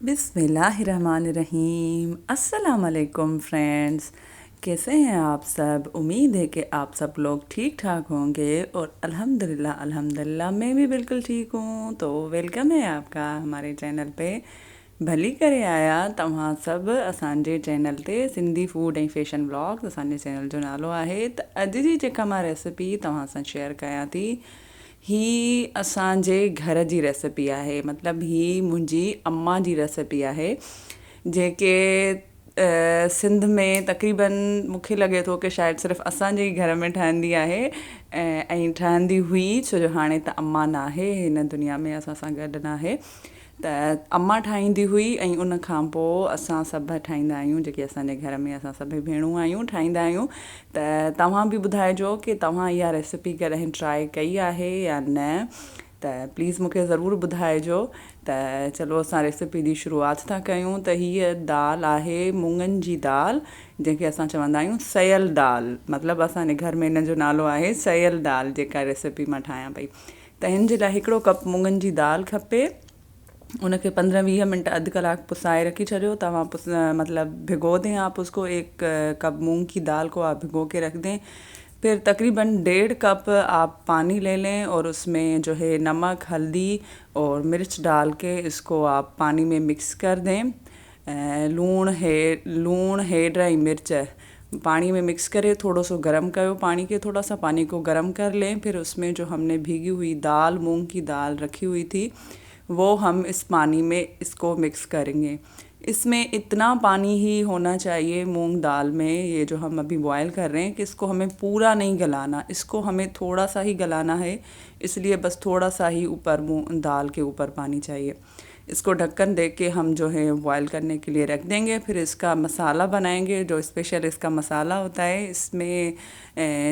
बिस्मिल्लाहिर्रहमानिर्रहीम। अस्सलाम वालेकुम फ्रेंड्स, कैसे हैं आप सब। उम्मीद है कि आप सब लोग ठीक ठाक होंगे और अल्हम्दुलिल्लाह मैं भी बिल्कुल ठीक हूँ। तो वेलकम है आपका हमारे चैनल पे। भली करे आया तव्हां सब असांजे चैनल ते सिंधी फूड ऐं फैशन ब्लॉग्स। असांजे चैनल जो नालो आहे। त अॼु जी जेका मां रेसिपी तव्हां सां शेयर कयां थी, ही असांजे घर जी रेसिपी आहे। मतिलबु ही मुंहिंजी अम्मा जी रेसिपी आहे, जेके सिंध में तक़रीबन मूंखे लॻे थो की शायदि सिर्फ़ु असांजे ई घर में ठहंदी आहे ऐं ठहंदी हुई, छो जो हाणे त अम्मा न आहे हिन दुनिया में, असां सां गॾु न आहे। त अम्मा ठाहींदी हुई ऐं उन खां पोइ असां सभु ठाहींदा आहियूं, जेके असांजे घर में असां सभई भेणूं आहियूं ठाहींदा आहियूं। त तव्हां बि ॿुधाइजो की तव्हां इहा रेसिपी कॾहिं ट्राए कई आहे या न। त प्लीज़ मूंखे ज़रूरु ॿुधाइजो। त चलो असां रेसिपी जी शुरूआति था कयूं। त हीअ दाल आहे मुङनि जी दाल, जंहिंखे असां चवंदा आहियूं सयल दाल। मतिलबु असांजे घर में हिन जो नालो आहे सयल दाल, जेका रेसिपी मां ठाहियां पई। त हिन जे लाइ हिकिड़ो कप मुङनि जी दाल खपे। उनके 15-20 मिनट आध कलाक पुसाए रखी छो। तवा मतलब भिगो दें आप उसको। एक कप मूंग की दाल को आप भिगो के रख दें। फिर तकरीबन 1.5 कप आप पानी ले लें और उसमें जो है नमक, हल्दी और मिर्च डाल के इसको आप पानी में मिक्स कर दें। लूण हेड ऐं मिर्च पानी में मिक्स करे थोड़ो सो गर्म करो पानी के, थोड़ा सा पानी को गर्म कर लें। फिर उसमें जो हमने भीगी हुई दाल, मूंग की दाल रखी हुई थी, वो हम इस पानी में इसको मिक्स करेंगे। इसमें इतना पानी ही होना चाहिए मूंग दाल में, ये जो हम अभी बॉयल कर रहे हैं, कि इसको हमें पूरा नहीं गलाना, इसको हमें थोड़ा सा ही गलाना है। इसलिए बस थोड़ा सा ही ऊपर दाल के ऊपर पानी चाहिए। इसको ढक्कन दे के हम जो है बॉयल करने के लिए रख देंगे। फिर इसका मसाला बनाएंगे। जो स्पेशल इसका मसाला होता है, इसमें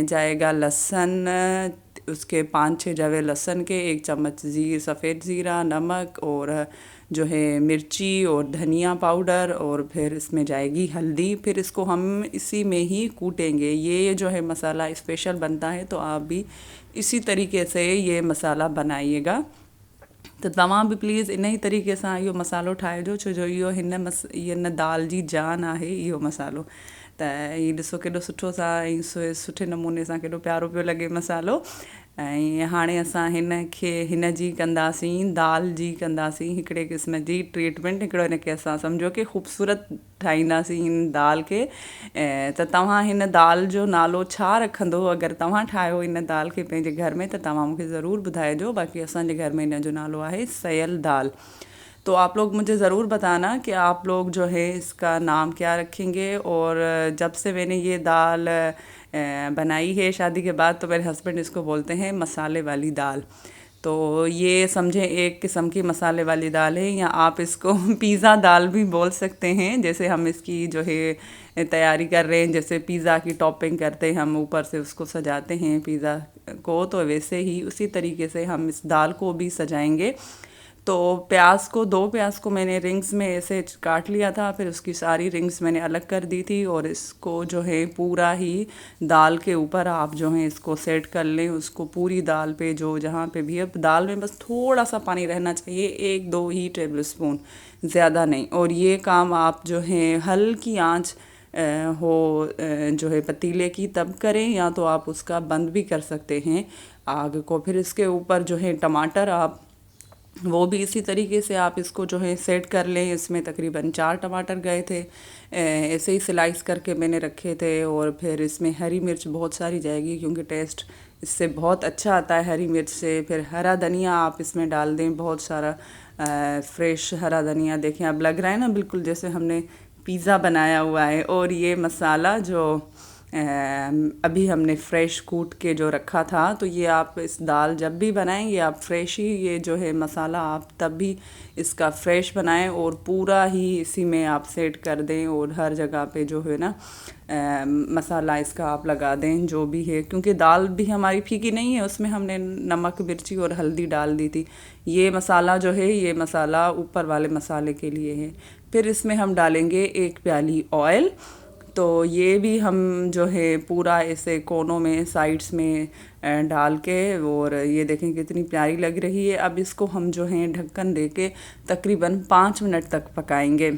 जाएगा लहसुन, उसके 5-6 जवे लहसुन के, 1 चम्मच सफ़ेद ज़ीरा, नमक और जो है मिर्ची और धनिया पाउडर, और फिर इसमें जाएगी हल्दी। फिर इसको हम इसी में ही कूटेंगे। ये जो है मसाला स्पेशल बनता है, तो आप भी इसी तरीके से ये मसाला बनाइएगा। तो तव्हां बि प्लीज़ इन ई तरीक़े सां इहो मसालो ठाहिजो, छो जो इहो हिन दाल जी जान आहे इहो मसालो। त हीउ ॾिसो केॾो सुठो सां ऐं सुठे नमूने सां केॾो प्यारो पियो लॻे मसालो। ऐं हाणे असां हिन जी कंदासीं, दाल जी कंदासीं हिकिड़े क़िस्म जी ट्रीटमेंट। हिकिड़ो हिनखे असां सम्झो कि ख़ूबसूरत ठाहींदासीं हिन दाल खे। त तव्हां हिन दाल जो नालो छा रखंदो अगरि तव्हां ठाहियो हिन दाल खे पंहिंजे घर में, त तव्हां मूंखे ज़रूरु ॿुधाइजो। बाक़ी असांजे घर में हिन जो नालो आहे सयल दाल। तो आप लोग मुझे ज़रूर बताना कि आप लोग जो है इसका नाम क्या रखेंगे। और जब से मैंने ये दाल बनाई है शादी के बाद, तो मेरे हस्बैंड इसको बोलते हैं मसाले वाली दाल। तो ये समझें एक किस्म की मसाले वाली दाल है, या आप इसको पिज़्ज़ा दाल भी बोल सकते हैं। जैसे हम इसकी जो है तैयारी कर रहे हैं, जैसे पिज़्ज़ा की टॉपिंग करते हैं हम, ऊपर से उसको सजाते हैं पिज़्ज़ा को, तो वैसे ही उसी तरीके से हम इस दाल को भी सजाएंगे। तो 2 प्याज को मैंने रिंग्स में ऐसे काट लिया था। फिर उसकी सारी रिंग्स मैंने अलग कर दी थी, और इसको जो है पूरा ही दाल के ऊपर आप जो है इसको सेट कर लें। उसको पूरी दाल पे, जो जहाँ पे भी, अब दाल में बस थोड़ा सा पानी रहना चाहिए, 1-2 ही टेबल स्पून, ज़्यादा नहीं। और ये काम आप जो है हल्की आंच जो है पतीले की तब करें, या तो आप उसका बंद भी कर सकते हैं आग को। फिर इसके ऊपर जो है टमाटर, आप वो भी इसी तरीके से आप इसको जो है सेट कर लें। इसमें तकरीबन 4 टमाटर गए थे, ऐसे ही स्लाइस करके मैंने रखे थे। और फिर इसमें हरी मिर्च बहुत सारी जाएगी, क्योंकि टेस्ट इससे बहुत अच्छा आता है हरी मिर्च से। फिर हरा धनिया आप इसमें डाल दें, बहुत सारा फ्रेश हरा धनिया। देखें अब लग रहा है ना बिल्कुल जैसे हमने पिज़्ज़ा बनाया हुआ है। और ये मसाला जो अभी हमने फ्रेश कूट के जो रखा था, तो ये आप इस दाल जब भी बनाएंगे आप फ्रेश ही, ये जो है मसाला आप तब भी इसका फ्रेश बनाएं और पूरा ही इसी में आप सेट कर दें। और हर जगह पे जो है ना मसाला इसका आप लगा दें जो भी है, क्योंकि दाल भी हमारी फीकी नहीं है, उसमें हमने नमक, मिर्ची और हल्दी डाल दी थी। ये मसाला जो है, ये मसाला ऊपर वाले मसाले के लिए है। फिर इसमें हम डालेंगे 1 प्याली ऑयल। तो ये भी हम जो है पूरा ऐसे कोनों में साइड्स में डाल के, और ये देखें कितनी प्यारी लग रही है। अब इसको हम जो है ढक्कन दे के तकरीबन 5 मिनट तक पकाएंगे।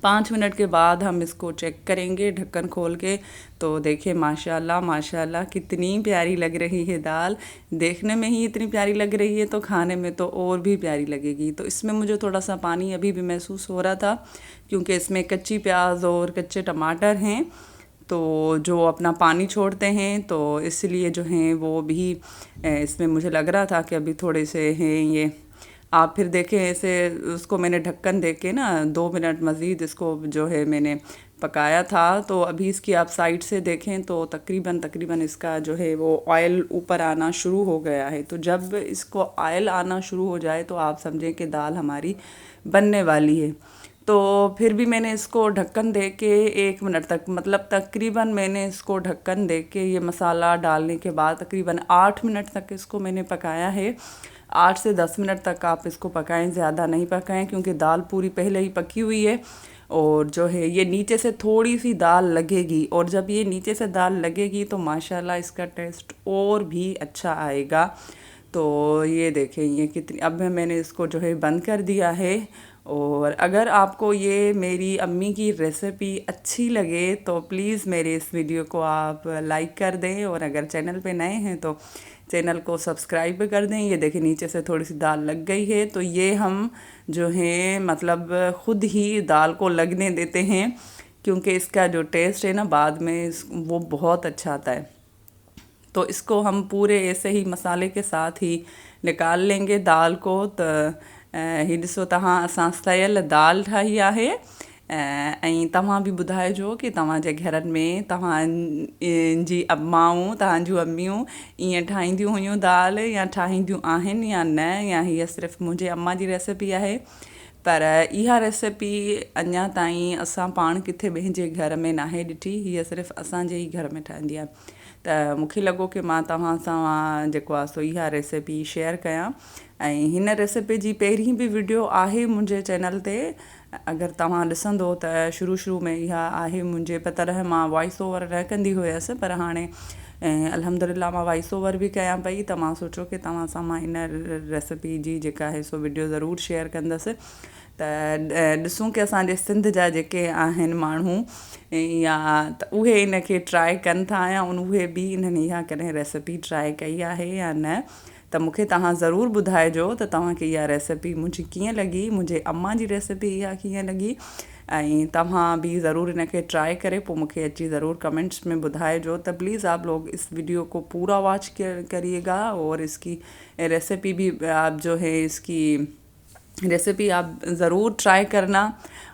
5 मिनट के बाद हम इसको चेक करेंगे ढक्कन खोल के। तो देखिए माशाल्लाह माशाल्लाह कितनी प्यारी लग रही है दाल। देखने में ही इतनी प्यारी लग रही है तो खाने में तो और भी प्यारी लगेगी। तो इसमें मुझे थोड़ा सा पानी अभी भी महसूस हो रहा था, क्योंकि इसमें कच्ची प्याज और कच्चे टमाटर हैं, तो जो अपना पानी छोड़ते हैं, तो इसलिए जो हैं वो भी इसमें मुझे लग रहा था कि अभी थोड़े से हैं ये। आप फिर देखें ऐसे उसको मैंने ढक्कन दे के ना 2 मिनट मज़ीद इसको जो है मैंने पकाया था। तो अभी इसकी आप साइड से देखें तो तकरीबन इसका जो है वो ऑयल ऊपर आना शुरू हो गया है। तो जब इसको ऑयल आना शुरू हो जाए तो आप समझें कि दाल हमारी बनने वाली है। तो फिर भी मैंने इसको ढक्कन दे के 1 मिनट तक, मतलब तकरीबन मैंने इसको ढक्कन दे के ये मसाला डालने के बाद तकरीबन 8 मिनट तक इसको मैंने पकाया है। 8 से 10 मिनट तक आप इसको पकाएं, ज़्यादा नहीं पकाएं, क्योंकि दाल पूरी पहले ही पकी हुई है। और जो है ये नीचे से थोड़ी सी दाल लगेगी, और जब ये नीचे से दाल लगेगी तो माशाल्लाह इसका टेस्ट और भी अच्छा आएगा। तो ये देखें ये कितनी, अब मैंने इसको जो है बंद कर दिया है। और अगर आपको ये मेरी अम्मी की रेसिपी अच्छी लगे तो प्लीज़ मेरे इस वीडियो को आप लाइक कर दें, और अगर चैनल पे नए हैं तो चैनल को सब्सक्राइब कर दें। ये देखिए नीचे से थोड़ी सी दाल लग गई है, तो ये हम जो है मतलब ख़ुद ही दाल को लगने देते हैं, क्योंकि इसका जो टेस्ट है ना बाद में वो बहुत अच्छा आता है। तो इसको हम पूरे ऐसे ही मसाले के साथ ही निकाल लेंगे दाल को। तो ही ॾिसो तव्हां असां सयल दाल ठाही आहे। ऐं तव्हां बि ॿुधाइजो कि तव्हांजे घरनि में तव्हांजी अम्माऊं, तव्हांजूं अम्मियूं ईअं ठाहींदियूं हुयूं दाल, या ठाहींदियूं आहिनि या न, या हीअ सिर्फ़ु मुंहिंजे अम्मा जी रेसिपी आहे। पर इहा रेसिपी अञा ताईं असां पाण किथे ॿिए जे घर में नाहे ॾिठी, हीअ सिर्फ़ु असांजे ई घर में ठहंदी आहे। त मूंखे लॻो कि मां तव्हां सां जेको आहे सो इहा रेसिपी शेयर कयां। ऐं हिन रेसिपी जी पहिरीं बि वीडियो आहे मुंहिंजे चैनल ते, अगरि तव्हां ॾिसंदो त शुरू में इहा आहे मुंहिंजे, पर तॾहिं मां वॉइस ओवर न कंदी हुयसि, पर हाणे अल्हम्दुलिल्लाह मां वॉइस ओवर बि कयां पई। त मां सोचो कि तव्हां सां मां इन रेसिपी जी जेका आहे सो वीडियो ज़रूरु शेयर कंदसि। त ॾिसूं कि असांजे सिंध जा जेके आहिनि माण्हू, या त उहे इनखे ट्राए कनि था, या उहे बि इन्हनि इहा कॾहिं रेसिपी ट्राए कई आहे या न। त मूंखे तव्हां ज़रूरु ॿुधाइजो त तव्हांखे इहा रेसिपी मुंहिंजी कीअं लॻी, मुंहिंजे अम्मा जी रेसिपी इहा कीअं लॻी। ऐं तव्हां भी ज़रूर इनके ट्राई करे पोइ मूंखे अची ज़रूर कमेंट्स में बुधाइजो। तो प्लीज़ आप लोग इस वीडियो को पूरा वॉच करिएगा, और इसकी रेसिपी भी आप जो है इसकी रेसिपी आप ज़रूर ट्राई करना।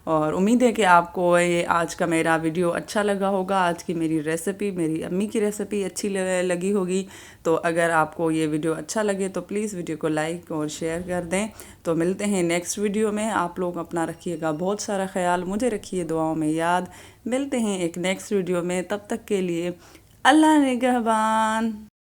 और उम्मीद है कि आपको ये आज का मेरा वीडियो अच्छा लगा होगा। आज की मेरी रेसिपी, मेरी अम्मी की रेसिपी अच्छी लगी होगी। तो अगर आपको ये वीडियो अच्छा लगे तो प्लीज़ वीडियो को लाइक और शेयर कर दें। तो मिलते हैं नेक्स्ट वीडियो में। आप लोग अपना रखिएगा बहुत सारा ख्याल, मुझे रखिए दुआओं में याद। मिलते हैं एक नेक्स्ट वीडियो में, तब तक के लिए अल्लाह निगहबान।